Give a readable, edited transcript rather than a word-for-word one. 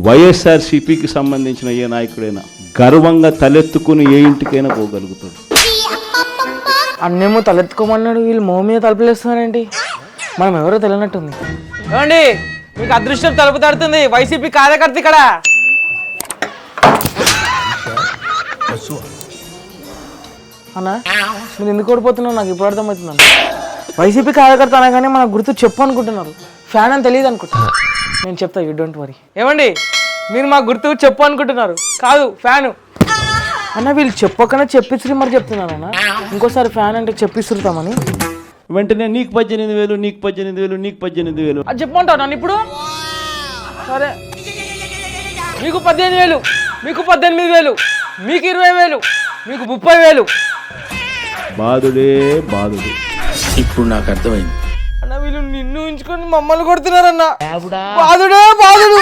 వైఎస్ఆర్సీపీకి సంబంధించిన ఏ నాయకుడైనా గర్వంగా తలెత్తుకుని ఏ ఇంటికైనా పోగలుగుతాడు. అన్నేమో తలెత్తుకోమన్నాడు, వీళ్ళు మో మీద తలుపులేస్తున్నారేంటి? మనం ఎవరో తెలియనట్టుంది. ఏమండి, మీకు అదృష్టం తలుపు తడుతుంది. వైసీపీ కార్యకర్త ఇక్కడ. అన్నా, మీరు ఎందుకు ఓడిపోతున్నావు నాకు ఇప్పుడు అర్థమవుతుందన్న. వైసీపీ కార్యకర్త అనగానే మన గుర్తు చెప్పు అనుకుంటున్నారు. ఫ్యాన్ అని తెలియదు అనుకుంటున్నారు. నేను చెప్తా, యూ డోంట్ వరీ. ఏమండి, మీరు మా గుర్తు చెప్పు అనుకుంటున్నారు, కాదు ఫ్యాను అన్న. వీళ్ళు చెప్పకనే చెప్పిస్తురి మరి చెప్తున్నాను అన్న. ఇంకోసారి ఫ్యాన్ అంటే చెప్పిస్తుంటామని వెంటనే నీకు 18,000, నీకు 18,000, నీకు 18,000 అది చెప్పమంటావు నన్ను ఇప్పుడు. సరే, మీకు 15,000, మీకు 18,000, మీకు 20,000, మీకు 30,000. బాధుడే బాధుడు. ఇప్పుడు నాకు అర్థమైంది. అన్న, వీళ్ళు నిన్ను ఉంచుకొని మమ్మల్ని కొడుతున్నారన్న. బాధుడే బాధుడు.